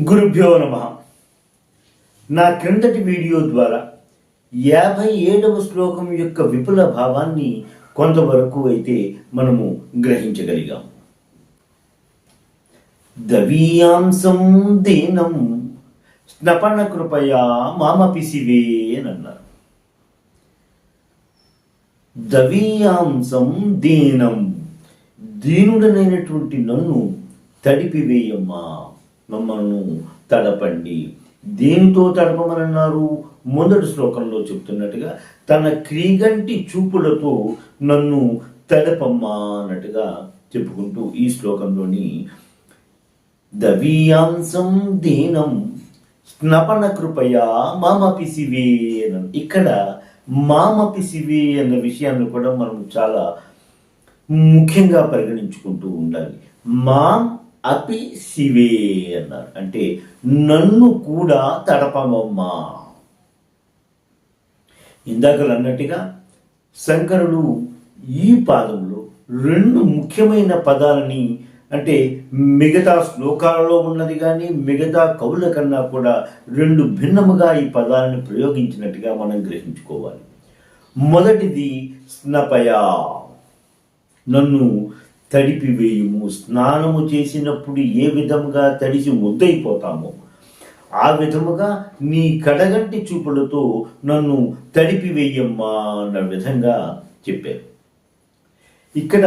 గురుభ్యో నమః. నా క్రిందటి వీడియో ద్వారా 57వ శ్లోకం యొక్క విపుల భావాన్ని కొంతవరకు అయితే మనము గ్రహించగలిగాం. దవీయాంసం దీనం స్నపన కృపయా మామపి శివే అని అన్నారు. దవీయాంసం దీనం, దీనుడనైనటువంటి నన్ను తడిపివేయమ్మా, మమ్మల్ని తడపండి. దేనితో తడపమనన్నారు? మొదటి శ్లోకంలో చెప్తున్నట్టుగా తన క్రీగంటి చూపులతో నన్ను తడపమ్మా అన్నట్టుగా చెప్పుకుంటూ ఈ శ్లోకంలోని దవీయాంసం దీనం స్నపన కృపయా మామపి శివే అని, ఇక్కడ మామపి శివే అన్న విషయాన్ని కూడా మనం చాలా ముఖ్యంగా పరిగణించుకుంటూ ఉండాలి. మాం అపి శివే అన్నారు, అంటే నన్ను కూడా తడపమమ్మా. ఇందాకలు అన్నట్టుగా శంకరులు ఈ పాదంలో రెండు ముఖ్యమైన పదాలని, అంటే మిగతా శ్లోకాలలో ఉన్నది కానీ మిగతా కవుల కన్నా కూడా రెండు భిన్నముగా ఈ పదాలను ప్రయోగించినట్టుగా మనం గ్రహించుకోవాలి. మొదటిది స్నపయా, నన్ను తడిపివేయుము. స్నానము చేసినప్పుడు ఏ విధముగా తడిసి ముద్దయిపోతామో ఆ విధముగా నీ కడగంటి చూపులతో నన్ను తడిపివేయమ్మా అన్న విధంగా చెప్పారు. ఇక్కడ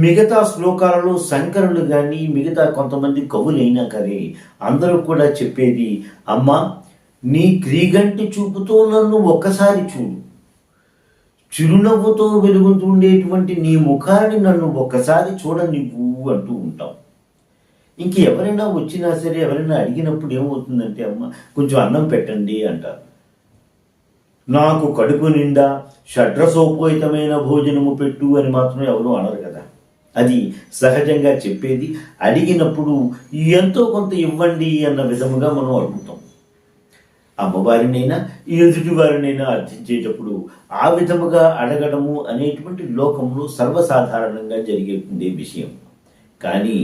మిగతా శ్లోకాలలో శంకరులు కానీ మిగతా కొంతమంది కవులైనా కానీ అందరూ కూడా చెప్పేది, అమ్మా నీ క్రీగంటి చూపుతో నన్ను ఒక్కసారి చూడు, చిరునవ్వుతో వెలుగుతుండేటువంటి నీ ముఖాన్ని నన్ను ఒక్కసారి చూడనివ్వు అంటూ ఉంటాం. ఇంక ఎవరైనా వచ్చినా సరే, ఎవరైనా అడిగినప్పుడు ఏమవుతుందంటే, అమ్మ కొంచెం అన్నం పెట్టండి అంటారు. నాకు కడుపు నిండా షడ్రసోపేతమైన భోజనము పెట్టు అని మాత్రం ఎవరు అనరు కదా. అది సహజంగా చెప్పేది. అడిగినప్పుడు ఎంతో కొంత ఇవ్వండి అన్న విధముగా మనం అడుగుతాం. అమ్మవారినైనా ఎదుటి వారినైనా అర్థించేటప్పుడు ఆ విధముగా అడగడము అనేటువంటి లోకంలో సర్వసాధారణంగా జరిగే విషయం. కానీ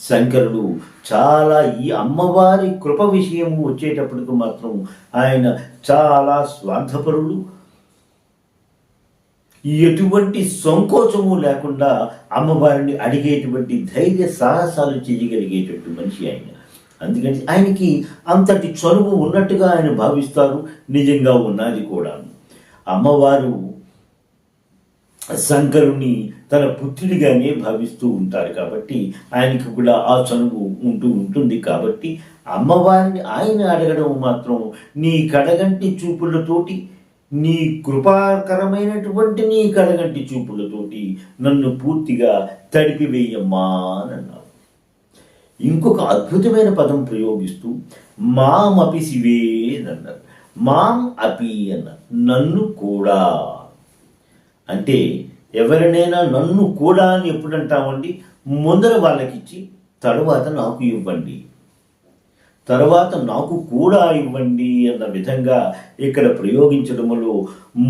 శంకరుడు చాలా ఈ అమ్మవారి కృప విషయము వచ్చేటప్పటికి మాత్రం ఆయన చాలా స్వార్థపరుడు, ఎటువంటి సంకోచము లేకుండా అమ్మవారిని అడిగేటువంటి ధైర్య సాహసాలు చేయగలిగేటట్టు మనిషి ఆయన. అందుకని ఆయనకి అంతటి చనువు ఉన్నట్టుగా ఆయన భావిస్తారు. నిజంగా ఉన్నది కూడా. అమ్మవారు శంకరుని తన పుత్రుడిగానే భావిస్తూ ఉంటారు కాబట్టి ఆయనకి కూడా ఆ చనువు ఉంటుంది. కాబట్టి అమ్మవారిని ఆయన అడగడం మాత్రం నీ కడగంటి చూపులతోటి, నీ కృపాకరమైనటువంటి నీ కడగంటి చూపులతోటి నన్ను పూర్తిగా తడిపివేయమ్మా అని అన్నారు. ఇంకొక అద్భుతమైన పదం ప్రయోగిస్తూ మాం అపి శివే అన్నారు. మాం అపి అన్నారు, నన్ను కూడా. అంటే ఎవరినైనా నన్ను కూడా అని ఎప్పుడంటామండి? ముందర వాళ్ళకిచ్చి తరువాత నాకు ఇవ్వండి, తర్వాత నాకు కూడా ఇవ్వండి అన్న విధంగా ఇక్కడ ప్రయోగించడంలో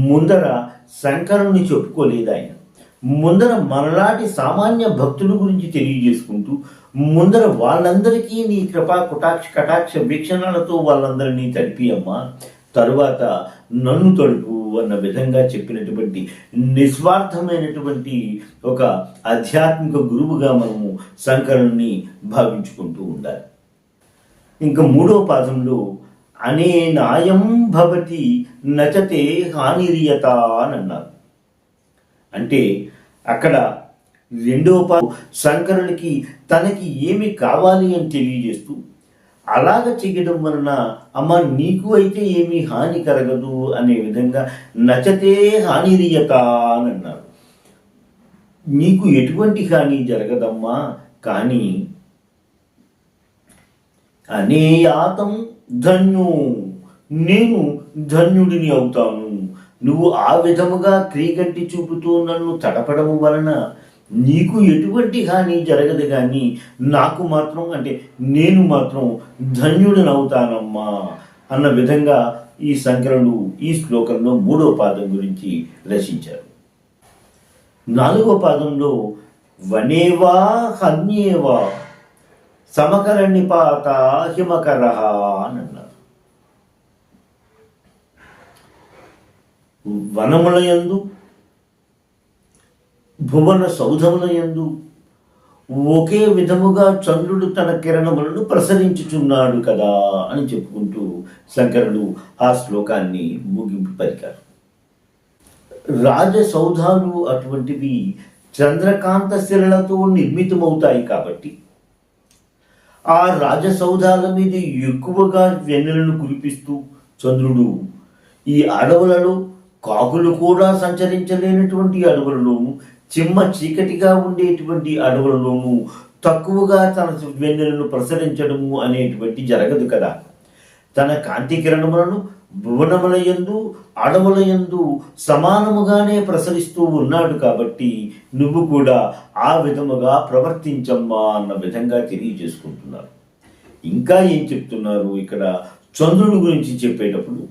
ముందర శంకరుని చెప్పుకోలేదు ఆయన. ముందర మనలాంటి సామాన్య భక్తుల గురించి తెలియజేసుకుంటూ ముందర వాళ్ళందరికీ నీ కృపా కటాక్ష వీక్షణలతో వాళ్ళందరినీ తడిపియమ్మా, తరువాత నన్ను తడుపు అన్న విధంగా చెప్పినటువంటి నిస్వార్థమైనటువంటి ఒక ఆధ్యాత్మిక గురువుగా మనము శంకరుణ్ణి భావించుకుంటూ ఉండాలి. ఇంకా మూడో పాదంలో అనే నాయం భవతి నచతే హానిరియత అని అన్నారు. అంటే అక్కడ రెండవ శంకరునికి తనకి ఏమి కావాలి అని తెలియజేస్తూ అలాగ చేయడం వలన అమ్మ నీకు అయితే ఏమీ హాని కలగదు అనే విధంగా నచతే హానిరియత అని అన్నారు. నీకు ఎటువంటి హాని జరగదమ్మా, కానీ అనేయాతం ధన్యు, నేను ధన్యుడిని అవుతాను. నువ్వు ఆ విధముగా క్రీగంటి చూపుతూ నన్ను తడపడము వలన నీకు ఎటువంటి హాని జరగదు, కానీ నాకు మాత్రం, అంటే నేను మాత్రం ధన్యుడినవుతానమ్మా అన్న విధంగా ఈ శంకరులు ఈ శ్లోకంలో మూడో పాదం గురించి రచించారు. నాలుగో పాదంలో వనేవా హన్యేవా సమకర నిపాత హిమకర అని అన్నారు. వనములయందు భువన సౌధములయందు ఒకే విధముగా చంద్రుడు తన కిరణములను ప్రసరించుచున్నాడు కదా అని చెప్పుకుంటూ శంకరుడు ఆ శ్లోకాన్ని ముగింపు పలికారు. రాజసౌధాలు అటువంటివి చంద్రకాంత శిలలతో నిర్మితమవుతాయి కాబట్టి ఆ రాజసౌధాల మీద ఎక్కువగా వెన్నెలను కురిపిస్తూ చంద్రుడు ఈ అడవులలో కాకులు కూడా సంచరించలేనటువంటి అడవులలోను, చిమ్మ చీకటిగా ఉండేటువంటి అడవులలోనూ తక్కువగా తన వెన్నెలను ప్రసరించడము అనేటువంటి జరగదు కదా. తన కాంతి కిరణములను భువనములయందు అడవులయందు సమానముగానే ప్రసరిస్తూ ఉన్నాడు కాబట్టి నువ్వు కూడా ఆ విధముగా ప్రవర్తించమ్మా అన్న విధంగా తెలియజేసుకుంటున్నారు. ఇంకా ఏం చెప్తున్నారు ఇక్కడ చంద్రుడి గురించి చెప్పేటప్పుడు,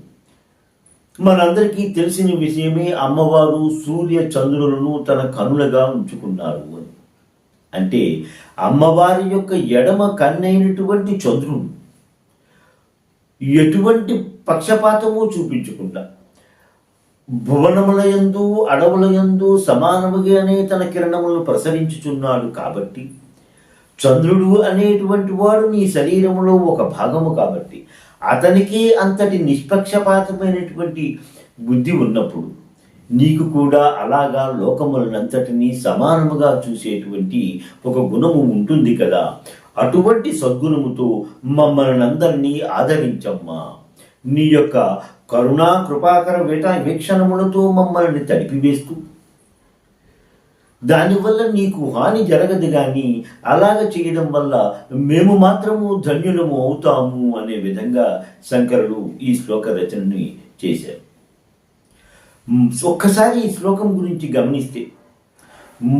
మనందరికీ తెలిసిన విషయమే అమ్మవారు సూర్య చంద్రులను తన కనులుగా ఉంచుకున్నారు అని. అంటే అమ్మవారి యొక్క ఎడమ కన్నైనటువంటి చంద్రుడు ఎటువంటి పక్షపాతము చూపించకుండా భువనములయందు అడవులయందు సమానముగానే తన కిరణములను ప్రసరించుచున్నాడు కాబట్టి చంద్రుడు అనేటువంటి వాడు నీ శరీరములో ఒక భాగము కాబట్టి అతనికి అంతటి నిష్పక్షపాతమైనటువంటి బుద్ధి ఉన్నప్పుడు నీకు కూడా అలాగా లోకములనంతటినీ సమానముగా చూసేటువంటి ఒక గుణము ఉంటుంది కదా. అటువంటి సద్గుణముతో మమ్మల్ని అందరినీ ఆదరించమ్మా. నీ యొక్క కరుణా కృపాకర వీక్షణములతో మమ్మల్ని తడిపివేస్తూ దానివల్ల నీకు హాని జరగదు కానీ అలాగ చేయడం వల్ల మేము మాత్రము ధన్యులము అవుతాము అనే విధంగా శంకరుడు ఈ శ్లోక రచనని చేశారు. ఒక్కసారి ఈ శ్లోకం గురించి గమనిస్తే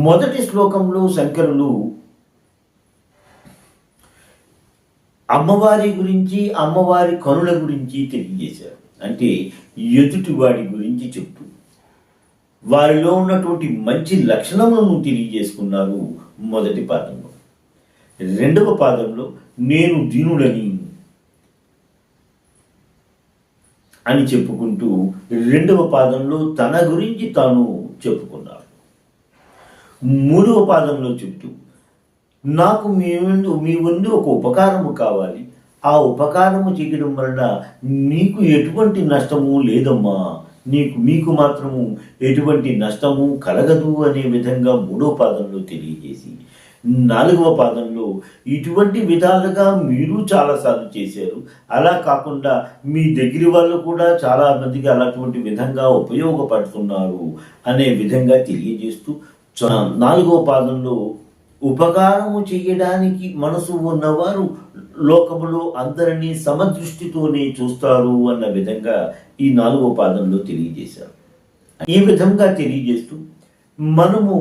మొదటి శ్లోకంలో శంకరులు అమ్మవారి గురించి అమ్మవారి కనుల గురించి తెలియజేశారు. అంటే ఎదుటివాడి గురించి చెప్తూ వారిలో ఉన్నటువంటి మంచి లక్షణములను తెలియజేసుకున్నారు మొదటి పాదంలో. రెండవ పాదంలో నేను దీనుడని అని చెప్పుకుంటూ రెండవ పాదంలో తన గురించి తాను చెప్పుకున్నారు. మూడవ పాదంలో చెప్తూ నాకు మీ ముందు ఒక ఉపకారము కావాలి, ఆ ఉపకారము చేయడం వలన నీకు ఎటువంటి నష్టము లేదమ్మా, మీకు మాత్రము ఎటువంటి నష్టము కలగదు అనే విధంగా మూడో పాదంలో తెలియజేసి నాలుగవ పాదంలో ఇటువంటి విధాలుగా మీరు చాలాసార్లు చేశారు, అలా కాకుండా మీ దగ్గర వాళ్ళు కూడా చాలా మందికి అలాంటి విధంగా ఉపయోగపడుతున్నారు అనే విధంగా తెలియజేస్తూ నాలుగవ పాదంలో ఉపకారము చేయడానికి మనసు ఉన్నవారు లోకములో అందరినీ సమదృష్టితోనే చూస్తారు అన్న విధంగా ఈ నాలుగో పాదంలో తెలియజేశారు. ఈ విధంగా తెలియజేస్తూ మనము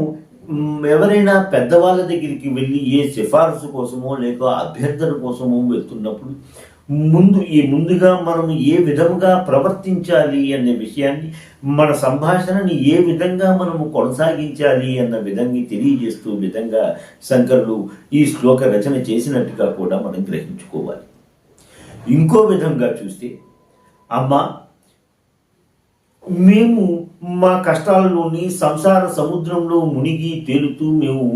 ఎవరైనా పెద్దవాళ్ళ దగ్గరికి వెళ్ళి ఏ సిఫారసు కోసమో లేక అభ్యర్థన కోసమో వెళ్తున్నప్పుడు ముందుగా మనము ఏ విధంగా ప్రవర్తించాలి అనే విషయాన్ని, మన సంభాషణని ఏ విధంగా మనము కొనసాగించాలి అన్న విధంగా తెలియజేస్తూ విధంగా శంకరులు ఈ శ్లోక రచన చేసినట్టుగా కూడా మనం గ్రహించుకోవాలి. ఇంకో విధంగా చూస్తే అమ్మ, మేము మా కష్టాలలోని సంసార సముద్రంలో మునిగి తేలుతూ మేము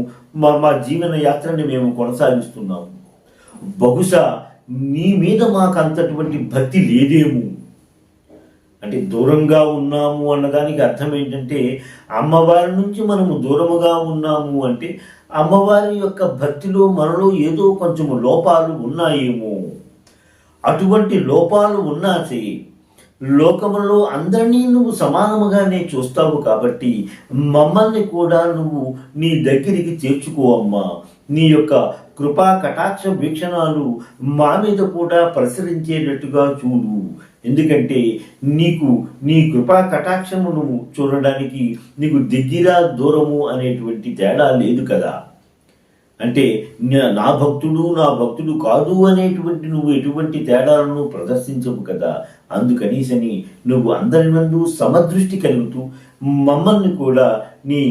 మా జీవన యాత్రని మేము కొనసాగిస్తున్నాము. బహుశా నీ మీద మాకు అంతటువంటి భక్తి లేదేమో. అంటే దూరంగా ఉన్నాము అన్నదానికి అర్థం ఏంటంటే అమ్మవారి నుంచి మనము దూరముగా ఉన్నాము అంటే అమ్మవారి యొక్క భక్తిలో మనలో ఏదో కొంచెము లోపాలు ఉన్నాయేమో. అటువంటి లోపాలు ఉన్నా చెయ్యి, లోకములో అందరినీ నువ్వు సమానముగానే చూస్తావు కాబట్టి మమ్మల్ని కూడా నువ్వు నీ దగ్గరికి చేర్చుకోవమ్మా. నీ యొక్క కృపా కటాక్ష వీక్షణాలు మా మీద కూడా ప్రసరించేటట్టుగా చూడు. ఎందుకంటే నీకు నీ కృపా కటాక్షమును చూడడానికి నీకు దగ్గర దూరము అనేటువంటి తేడా లేదు కదా. అంటే నా భక్తుడు కాదు అనేటువంటి నువ్వు ఎటువంటి తేడాలను ప్రదర్శించవు కదా. అందుకనీసని నువ్వు అందరి నందు సమదృష్టి కలుగుతూ మమ్మల్ని కూడా నీ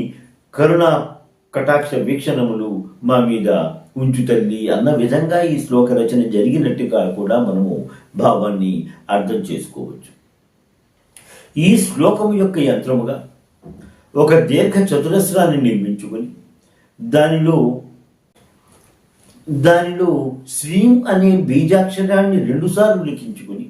కరుణ కటాక్ష వీక్షణములు మా మీద ఉంచు తల్లి అన్న విధంగా ఈ శ్లోక రచన జరిగినట్టుగా కూడా మనము భావాన్ని అర్థం చేసుకోవచ్చు. ఈ శ్లోకం యొక్క యంత్రముగా ఒక దీర్ఘ చతురస్రాన్ని నిర్మించుకొని దానిలో శ్రీం అనే బీజాక్షరాన్ని 2 సార్లు లిఖించుకొని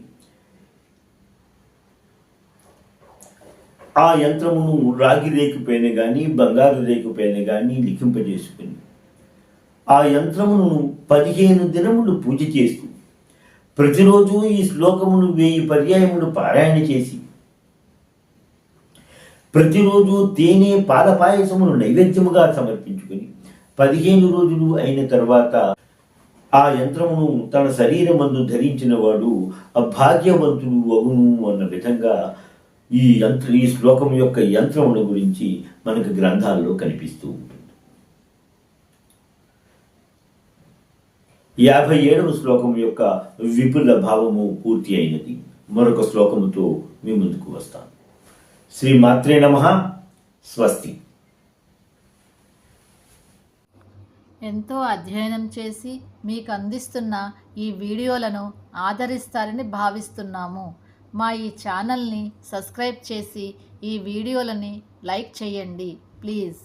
ఆ యంత్రమును రాగి రేకుపైన కానీ బంగారు రేకుపైన కానీ లిఖింపజేసుకుని ఆ యంత్రమును 15 దినములు పూజ చేస్తూ ప్రతిరోజు ఈ శ్లోకమును 1000 పర్యాయములు పారాయణ చేసి ప్రతిరోజు తేనె పాల పాయసమును నైవేద్యముగా సమర్పించుకొని 15 రోజులు అయిన తర్వాత ఆ యంత్రమును తన శరీరమందు ధరించిన వాడు అభాగ్యవంతుడు అగును అన్న విధంగా ఈ శ్లోకం యొక్క యంత్రముల గురించి మనకు గ్రంథాల్లో కనిపిస్తూ ఉంటుంది. 57వ శ్లోకం యొక్క విపుల భావము పూర్తి అయినది. మరొక శ్లోకముతో మీ ముందుకు వస్తాను. శ్రీ మాత్రే నమః. స్వస్తి. ఎంతో అధ్యయనం చేసి మీకు అందిస్తున్న ఈ వీడియోలను ఆదరిస్తారని భావిస్తున్నాము. మా ఈ ఛానల్ని సబ్స్క్రైబ్ చేసి ఈ వీడియోలని లైక్ చేయండి ప్లీజ్.